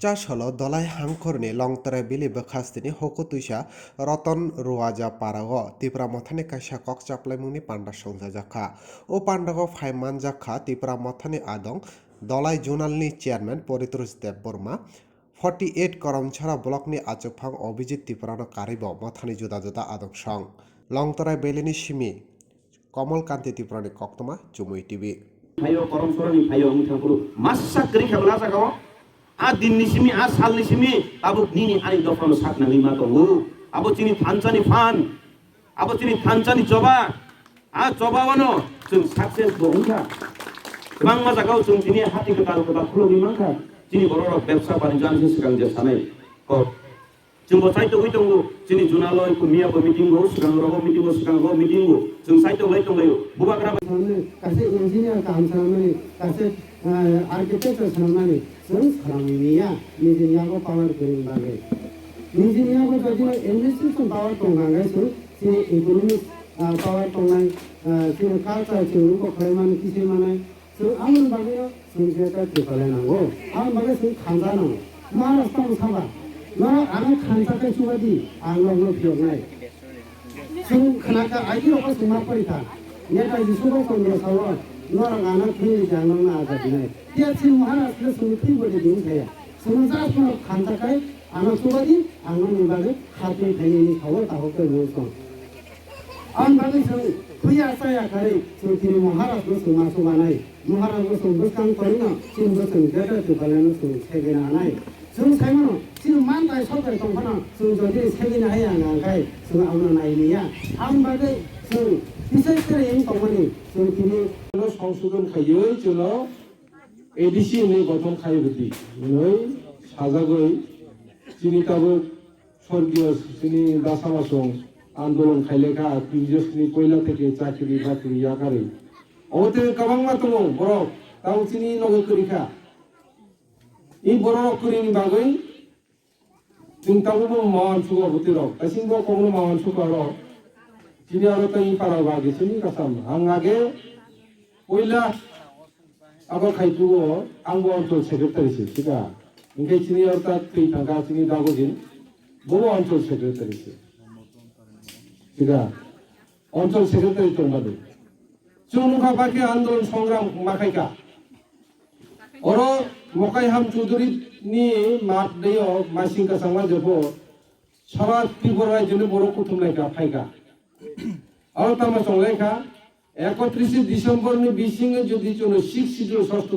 চাষল দলাই হাংখরনি লংতরাই বিলি বখাস্তিনি হকু তুইসা রতন রুয়াজা পারাগ ত্রিপুরা মথানি কাইসা কক চাপলাইমুংনি পান্ডা সংজা জাখা ও পান্ডাগ ফাইমান জাখা ত্রিপুরা মথানি আদং দলাই জোনালনি চেয়ারম্যান পরিতোষ দেব বর্মা 48 করমছড়া ব্লকনি আচকফাং অভিজিৎ ত্রিপুরানো কারিব মথানি জুদা জুদা আদং সং লংতরাই বেলিনি সিমি কমলকান্তি ত্রিপুরানি কক্তমা চুমুই TV hayo korom soroni hayo mutangkuru masa kering kabla sakaw a dinni simi a salni simi abo nini ani dofano sakna lima tongu abo chini thanchani fan abo chini thanchani joba a joba wano jung success bo ungka bangma jagaw jung chini hati ka taru ka khuloni mangka chini bororo ব্যবসা বাণিজ্য আনছে সিগাং যে সানাই ko jung bo saito huitongu chini junaloi ku miya bo meeting go sigang rogo meeting go jung saito laitong layo bubagra 가서 엔지니어 감사하면 가서 아르키텍처 사람만이 전 사람이야 엔지니어하고 파워를 그리는 바게 엔지니어하고 저기 엔지니어 파워 동강에서 제 이코노미 파워 동강 지금 칼자 지금 거 그러면 기세만에 저 아무런 바게요 선제가 되발라나고 아무 바게 선 간다는 말았던 사바 너 아무 간사가 주어지 안으로 비용나이 전 그나가 아이디어가 정말 버리다 내가 이 소방관으로 사와 너랑 안 할 필요지 않는 나가지네. 대체 뭐 하나 그래서 피부를 내세요. 성사스로 간다까지 안 소가지 안 하는 바를 하도 되니 가고 다고 그러면서 안 받으서 그야 써야 가리 저기는 뭐 하나 그래서 마소가나이 뭐 하나 그래서 무슨 거리나 지금 무슨 대를 발라는 수 세계나 하나이 정상은 지금 만다의 서울 동하나 성저지 세계나 해야 나가이 성 아무나 나이니야 안 받을 성 সংশোধন খাইয়ই জন্য ADC এনে গঠন খাইবদি নই সাজাগই চিনি তাবো স্বর্গীয় চিনি দাসামাসং আন্দোলন খাইলেখা বিজয়শ্রী কয়লা থেকে চাকরি বাকরি আকারে অবতে গোबां দङ বরক তাও চিনি নগর করিখা এই বড় করিনি বাগৈ जों ताबो मावान सुगा बोतिरक दासिमबो कमनो मावान सुगारो Sini orang tanya para bagi sini kasam. Angage, oilah apa kaitu anggo antol sekretari sih, sih. Mungkin sini orang tak tangga sini dagojin, bawa antol sekretari sih. Antol sekretari tu mana? Cuma pakai andol songram makai ka. Orang makai ham cuduri ni mat dia masing kasangma jebo. Sarat tiburai jenis borok kutum naika paika. আর তামা সংলেখা 31 December নি বিসিং যদি চলো 6 season ষষ্ঠ